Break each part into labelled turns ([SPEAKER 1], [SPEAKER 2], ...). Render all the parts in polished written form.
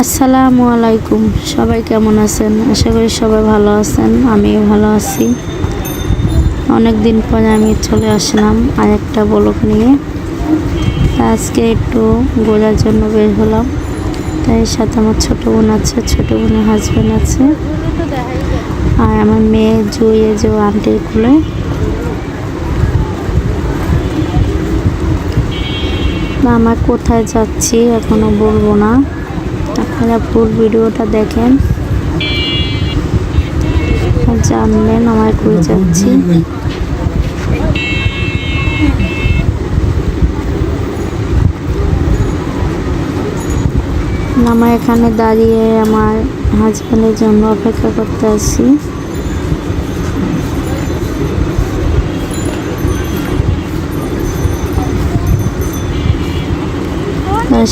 [SPEAKER 1] আসসালামু আলাইকুম। সবাই কেমন আছেন? আশা করি সবাই ভালো আছেন। আমিও ভালো আছি। অনেক দিন পরে আমি চলে আসলাম আরেকটা ব্লগ নিয়ে। আজকে একটু ঘোরার জন্য বের হলাম। তাই সাথে আমার ছোটো বোন আছে, ছোটো বোনের হাজব্যান্ড আছে, আর আমার মেয়ে জুয়ে যে আন্টির কোলে। আমার কোথায় যাচ্ছি এখনো বলবো না, আপনারা ফুল ভিডিওটা দেখেন, জানবেন আমার কই যাচ্ছি। আমরা এখানে দাঁড়িয়ে আমার হাজব্যান্ডের জন্য অপেক্ষা করতে আছি।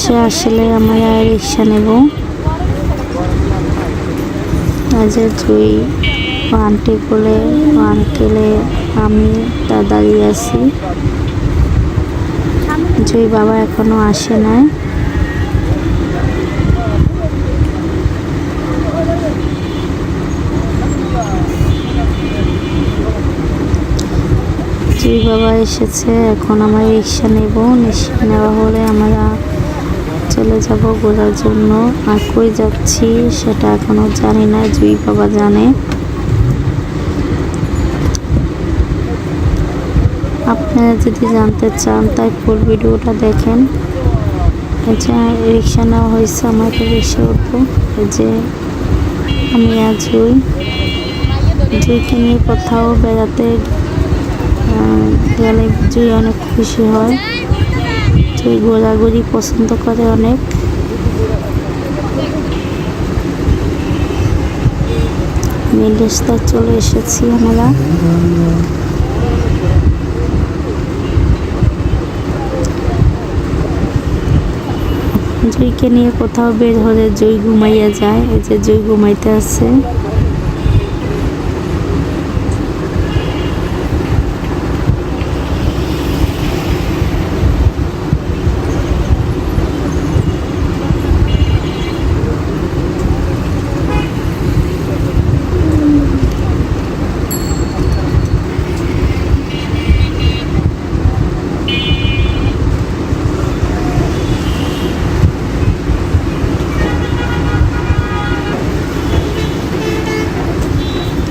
[SPEAKER 1] সে আসলে আমরা রিক্সা নেব। আজ জুই আন্টি কোলে, আঙ্কেলে আমি তা দাঁড়িয়ে আছি। জুই বাবা এখনো আসে নাই। জুই বাবা এসেছে, এখন আমরা রিক্সা নেব। রিক্সা নেওয়া হলে আমরা চলে যাব ঘোরার জন্য। আর কই যাচ্ছি সেটা এখনো জানি না, জুই বাবা জানে। আপনারা যদি জানতে চান তাই ফুল ভিডিওটা দেখেন। যে রিক্সা নেওয়া হয়েছে, আমাকে রিক্সা উঠবো। যে আমি আর জুইকে নিয়ে কোথাও বেড়াতে গেলে জুই অনেক খুশি হয়। জুই ঘোরাঘুরি পছন্দ করে অনেক। মেন রাস্তায় চলে এসেছি আমরা। জুইকে নিয়ে কোথাও বের হলে জুই ঘুমাইয়া যায়। এই যে জুই ঘুমাইতে আছে।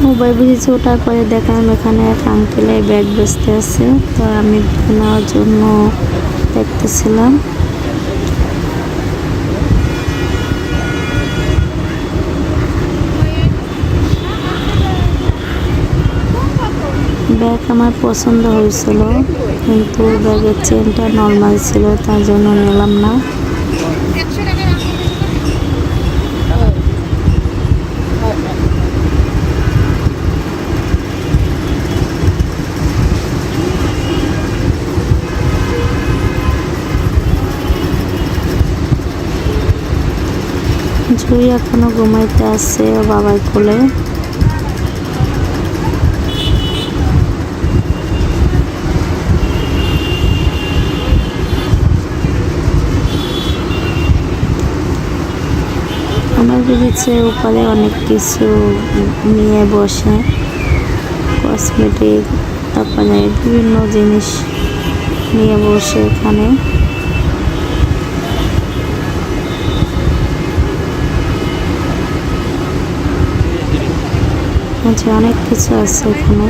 [SPEAKER 1] মোবাইল ব্রিজে ওঠার পরে দেখলাম এখানে এক আঙ্কেলে ব্যাগ বেচতে আছে। তো আমি নেওয়ার জন্য দেখতেছিলাম। ব্যাগ আমার পছন্দ হয়েছিল, কিন্তু ব্যাগের চেনটা নর্মাল ছিল, তার জন্য নিলাম না। জুই এখনো ঘুমাইতে আছে ও বাবার কোলে। আমার ব্রিজের উপরে অনেক কিছু নিয়ে বসে, কসমেটিক, তারপরে বিভিন্ন জিনিস নিয়ে বসে এখানে। অনেক কিছু আছে এখানে।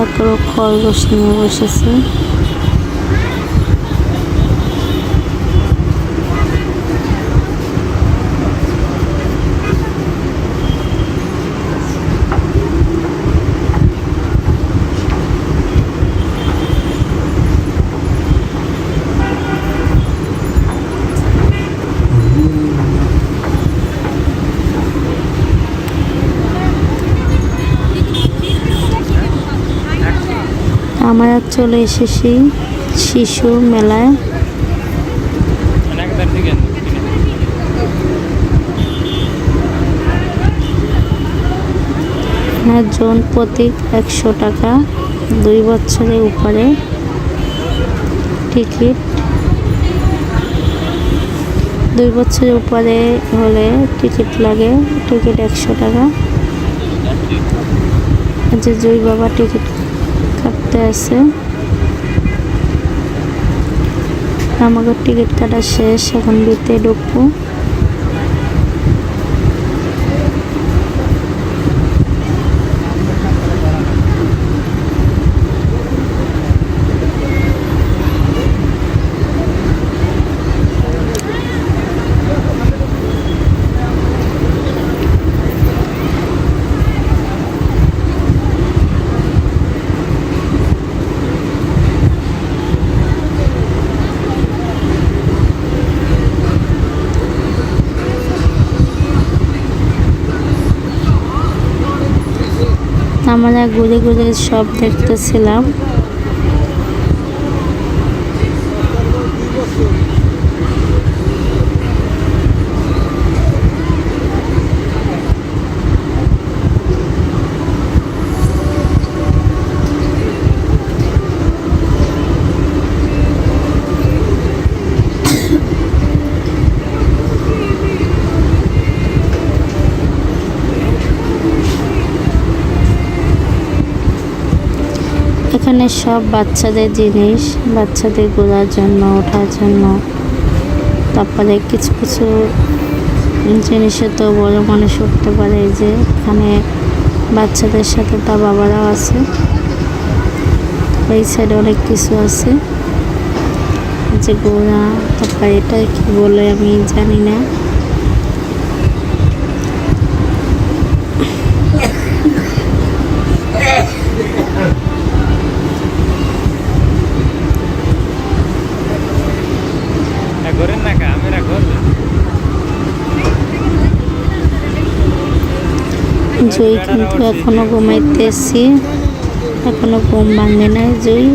[SPEAKER 1] এক খরগোশ নিয়ে বসেছে। আমরা চলে এসেছি শিশু মেলায়। জন প্রতি 100 টাকা, 2 বছরের উপরে টিকিট। 2 বছরের উপরে হলে টিকিট লাগে, টিকিট 100 টাকা। যে জুই বাবা টিকিট কাটতে আছে, আমাকে টিকিট কাটা শেষ, এখন ভিতরে ঢুকবো। আমরা ঘুরে ঘুরে সব দেখতেছিলাম। এখানে সব বাচ্চাদের জিনিস, বাচ্চাদের ঘোরার জন্য, ওঠার জন্য। তারপরে কিছু কিছু জিনিসে তো বড় মানুষ উঠতে পারে, যে এখানে বাচ্চাদের সাথে তার বাবারাও আছে। এই সাইডে অনেক কিছু আছে, যে ঘোড়া, তারপরে এটা কি বলে আমি জানি না। জুই কিন্তু এখনো ঘুমাইতেছি, এখনো ঘুম ভাঙে নাই জুই।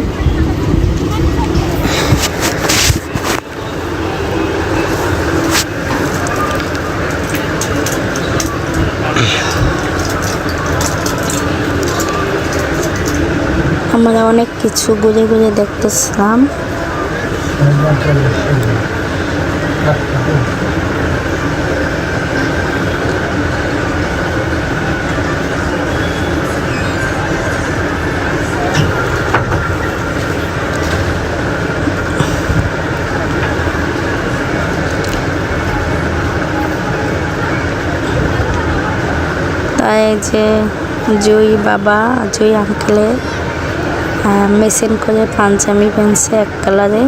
[SPEAKER 1] আমরা অনেক কিছু ঘুরে ঘুরে দেখতেছিলাম। তাই যে জুই বাবা, জুই আঙ্কেলে মেশিন করে পাঞ্জাবি পেনছে এক কালারে।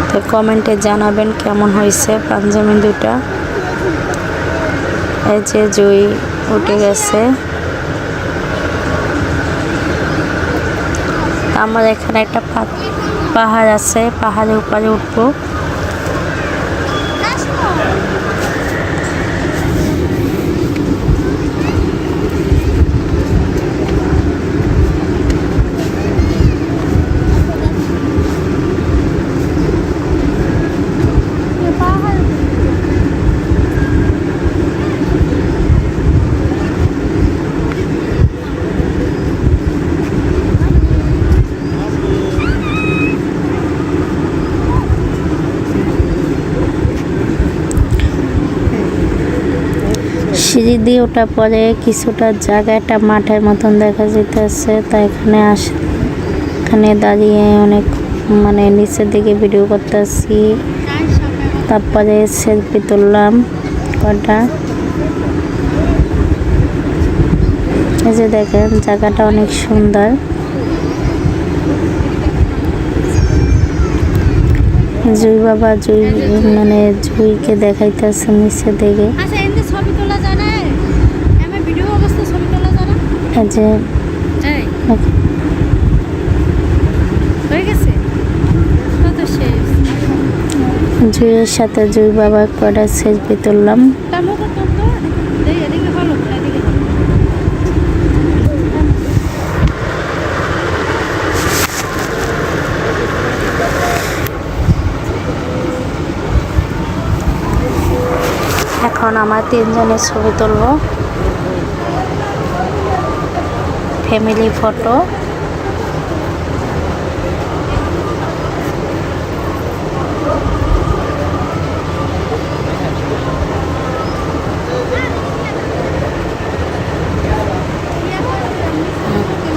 [SPEAKER 1] তো কমেন্টে জানাবেন কেমন হয়েছে পাঞ্জাবি দুটা। এই যে জুই উঠে গেছে। আমার এখানে একটা পাহাড় আছে, পাহাড়ের উপরে উঠবো। সিঁড়ি দিয়ে ওঠার পরে কিছুটা জায়গাটা মাঠের মতন দেখা যেতেছে। তাই এখানে দাঁড়িয়ে অনেক নিচের দিকে ভিডিও করতেছি। তারপরে সেলফি তুললাম কটা। এই যে দেখেন জায়গাটা অনেক সুন্দর। জুই বাবা জুইকে দেখাইতেছে নিচে দিকে। যে জুইয়ের সাথে জুই বাবা কটা সেলফি তুললাম। এখন আমার 3 জনের ছবি তুলবো। Family photo.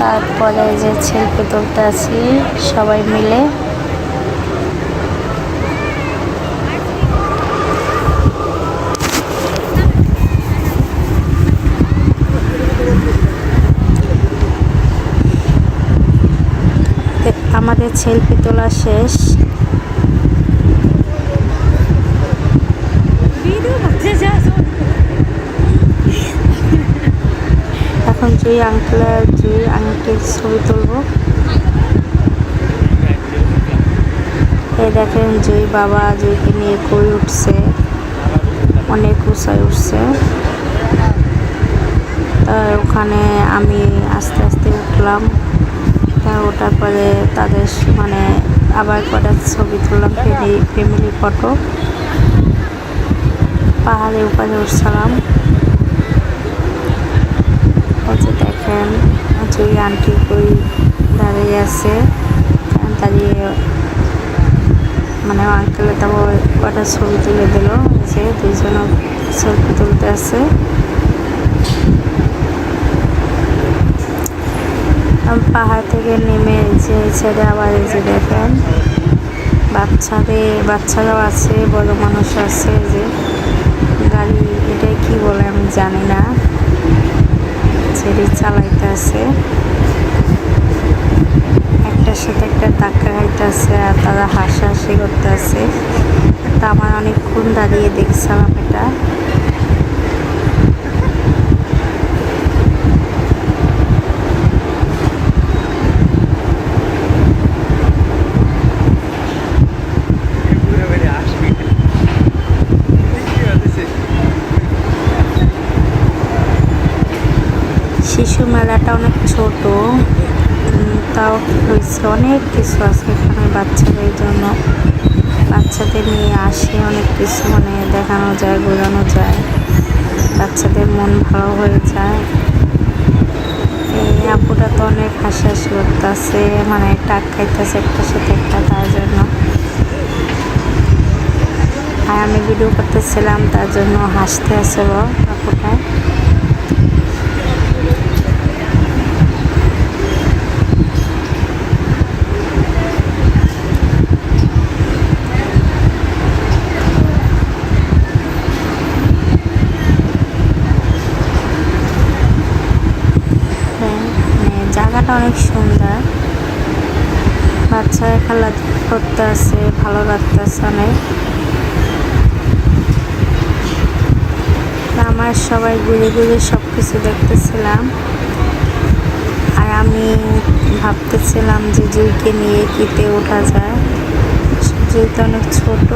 [SPEAKER 1] তারপরে যে সেলফি তুলতে আছি সবাই মিলে। আমাদের সেলফি তোলা শেষ। এখন জুই আঙ্কেল আর জুই আঙ্কেল ছবি তুলবো। এই দেখেন জুই বাবা জুইকে নিয়ে কই উঠছে, অনেক উঁচায় উঠছে। ওখানে আমি আস্তে আস্তে উঠলাম। ওঠার পরে তাদের মানে আবার কটা ছবি তুললাম, ফ্যামিলি ফটো। পাহাড়ের উপরে উঠছিলাম। দেখেন জুই আন্টি কই দাঁড়িয়ে আছে, দাঁড়িয়ে মানে আঙ্কেলে তারপর কটা ছবি তুলে দিল। যে দুইজন ছবি তুলতে আছে। পাহাড় থেকে নেমে যে ছেড়ে আবার এই যে দেখেন বাচ্চারাও আছে, বড় মানুষ আছে। যে গাড়ি এটা কি বলে আমি জানি না, ছেড়ে চালাইতে আছে, একটার সাথে একটা ধাক্কা খাইতে আছে আর তারা হাসাহাসি করতে আছে। তা আমার অনেকক্ষণ দাঁড়িয়ে দেখছিলাম এটা। শিশু মেলাটা অনেক ছোট, তাও হয়েছে অনেক কিছু আছে এখানে বাচ্চাদের জন্য। বাচ্চাদের নিয়ে আসে অনেক কিছু, মানে দেখানো যায়, বোঝানো যায়, বাচ্চাদের মন ভালো হয়ে যায়। এই আপুটা তো অনেক হাসাহাসি করতেছে, মানে টাক খাইতেছে একটার সাথে একটা, তার জন্য। আর আমি ভিডিও করতেছিলাম তার জন্য হাসতে আসল আপুটা। জায়গাটা অনেক সুন্দর, বাচ্চারা খেলাধুলা করতে আছে, ভালো লাগতেছে অনেক। আমার সবাই ঘুরে ঘুরে সব কিছু দেখতেছিলাম। আর আমি ভাবতেছিলাম যে জুইকে নিয়ে কিতে ওঠা যায়। জুই তো অনেক ছোট,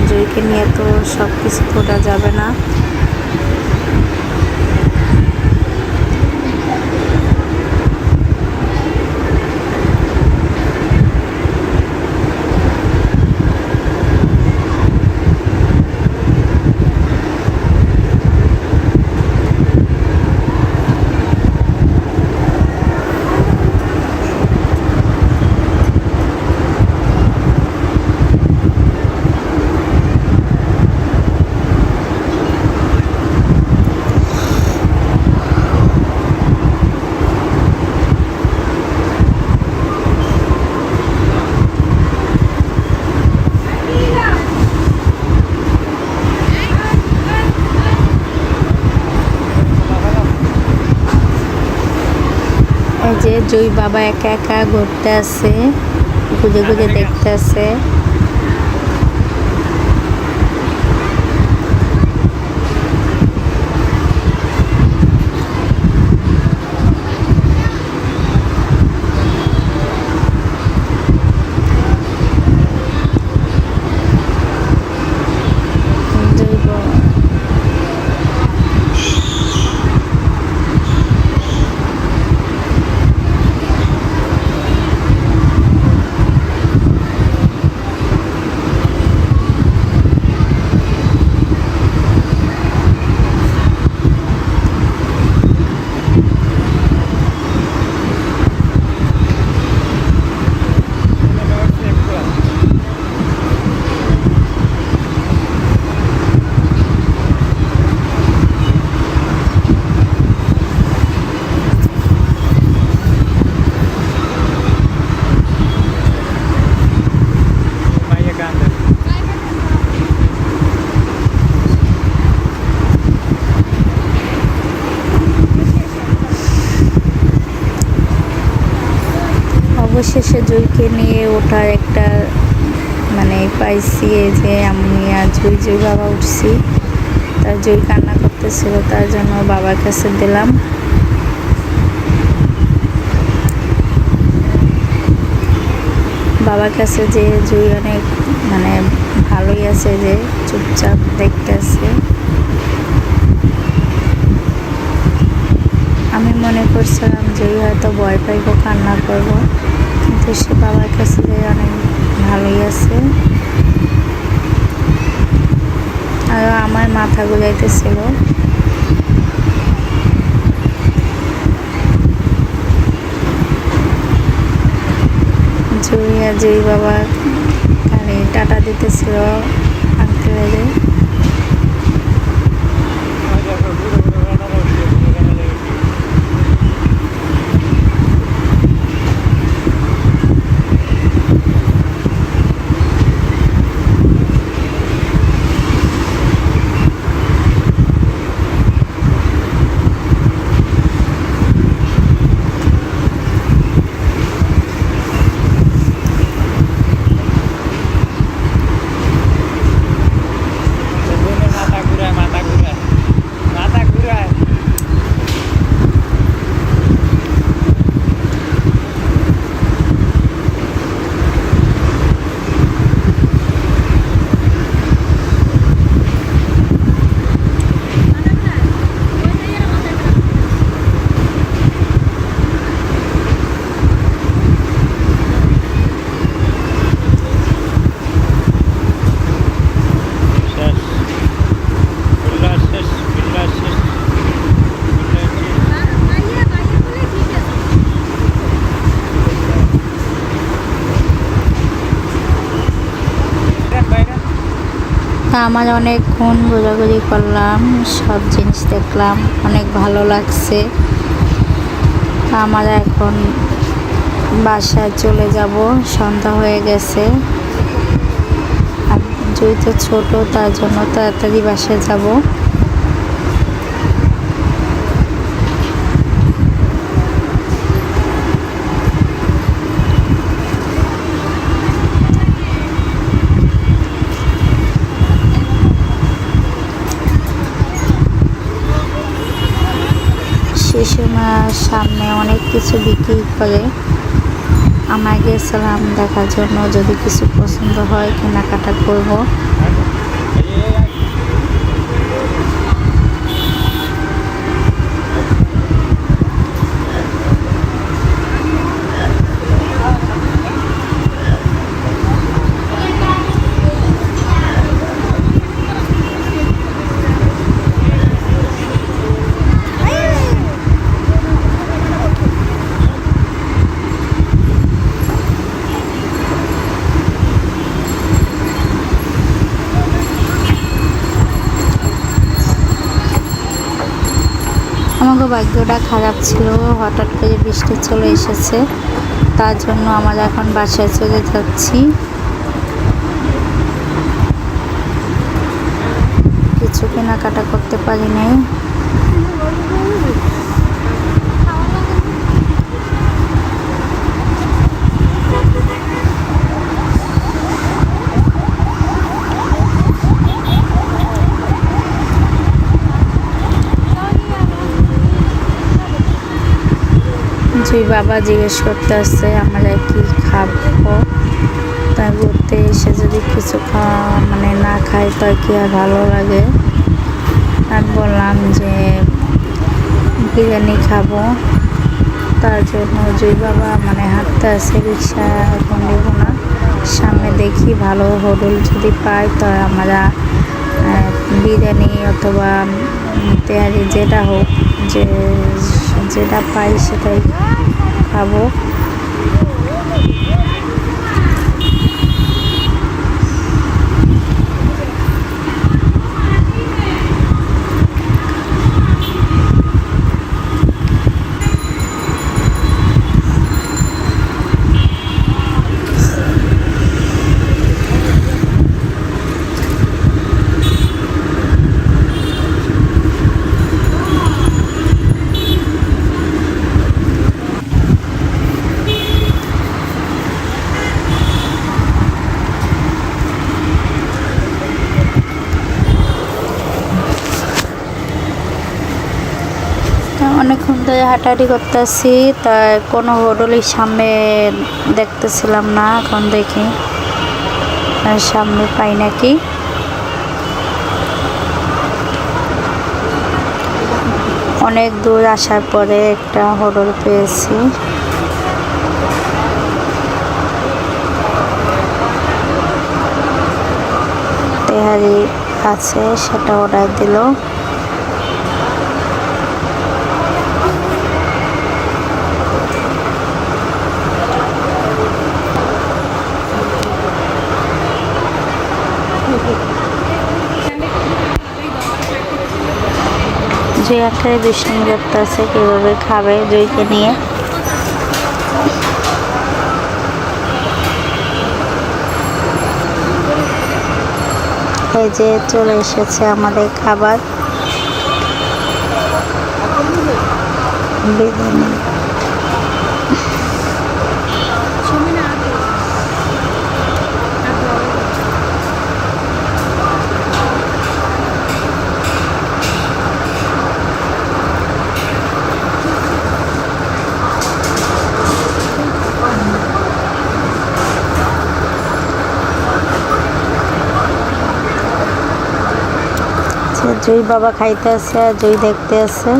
[SPEAKER 1] জুইকে নিয়ে তো সব কিছু ওঠা যাবে না। এই যে জুই বাবা একা একা ঘুরতে আছে, ঘুরে ঘুরে দেখতে আছে। শেষে জুইকে নিয়ে ওঠার একটা মানে পাইছি, এই যে আমি আর জুই বাবা উঠছি। তার জুই কান্না করতেছিল, তার জন্য বাবার কাছে দিলাম। বাবার কাছে যে জুই অনেক মানে ভালোই আছে, যে চুপচাপ দেখতেছে। আমি মনে করছিলাম জুই হয়তো ভয় পাইব, কান্না করব, কিন্তু সে বাবার কাছে যে অনেক ভালোই আছে। আর আমার মাথা ঘুরাইতেছিল। জুই বাবা খালি টাটা দিতেছিল আঙ্কেলের। আমার অনেকক্ষণ ঘোরাঘুরি করলাম, সব জিনিস দেখলাম, অনেক ভালো লাগছে। আমরা এখন বাসায় চলে যাব, সন্ধ্যা হয়ে গেছে। আর জুই তো ছোট, তার জন্য তাড়াতাড়ি বাসায় যাব। শিশুমার সামনে অনেক কিছু বিক্রি করে, আমরা গেছিলাম দেখার জন্য, যদি কিছু পছন্দ হয় কেনাকাটা করব। আমাকে ভাগ্যটা খারাপ ছিল, হঠাৎ করে বৃষ্টি চলে এসেছে, তার জন্য আমরা এখন বাসায় চলে যাচ্ছি। কিছু কেনাকাটা করতে পারি নাই। জুই বাবা জিজ্ঞেস করতে আসছে আমরা কি খাবো, তাই ঘুরতে এসে যদি কিছু মানে না খাই তো কি আর ভালো লাগে। আর বললাম যে বিরিয়ানি খাবো, তার জন্য জুই বাবা মানে হাঁটতে আসে, রিক্সা এখন নেব না, সামনে দেখি ভালো হোটেল যদি পাই তো আমরা বিরিয়ানি অথবা তেহারি যেটা হোক, যেটা পাই সেটাই খাবো। অনেকক্ষণ ধরে হাঁটাহাঁটি করতেছি, তাই কোনো হোটেলের সামনে দেখতেছিলাম না। এখন দেখি সামনে পাই নাকি। অনেক দূর আসার পরে একটা হোটেল পেয়েছি। তেহারি আছে, সেটা অর্ডার দিল। জুই আখড়ায় দুষ্টামি করতে আছে কীভাবে খাবে জুইকে নিয়ে। এই যে চলে এসেছে আমাদের খাবার, বিরিয়ানি। জুই বাবা খাইতে আছে আর জুই দেখতে আছে।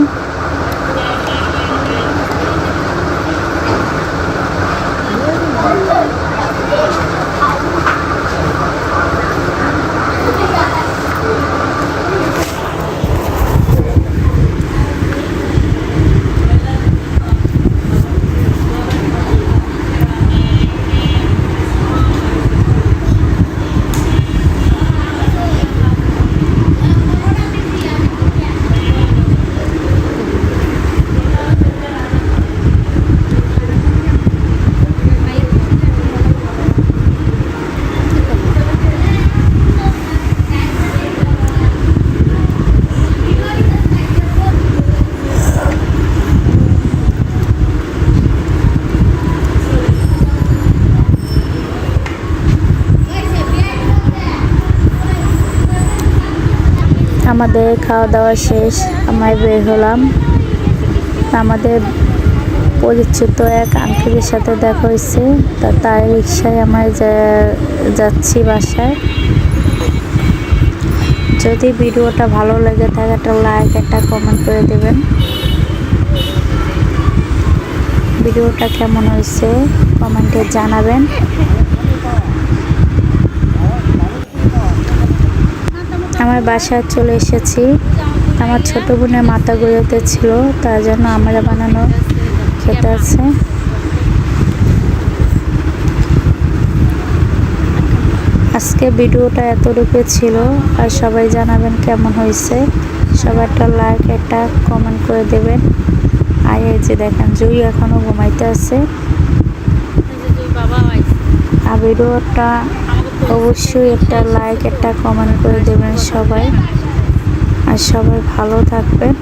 [SPEAKER 1] আমাদের খাওয়া দাওয়া শেষ, আমরা বের হলাম। আমাদের পরিচিত এক আঙ্কেলের সাথে দেখা হয়েছে, তার রিক্সায় আমরা যাচ্ছি বাসায়। যদি ভিডিওটা ভালো লেগে থাকে একটা লাইক, একটা কমেন্ট করে দেবেন। ভিডিওটা কেমন হয়েছে কমেন্টে জানাবেন। আমার বাসায় চলে এসেছি। আমার ছোট বোনের মাথা ঘুরাতে ছিল, তার জন্য আমরা বানানো খেতে আছে। আজকে ভিডিওটা এতটুকু ছিল, আর সবাই জানাবেন কেমন হয়েছে। সবাই একটা লাইক, একটা কমেন্ট করে দেবেন। আর এই যে দেখেন জুই এখনো ঘুমাইতে আছে। আর ভিডিওটা অবশ্যই একটা লাইক, একটা কমেন্ট করে দেবেন সবাই। আর সবাই ভালো থাকবেন।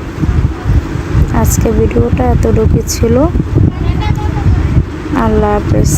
[SPEAKER 1] আজকে ভিডিওটা এতটুকু ছিল। আল্লাহ হাফেজ।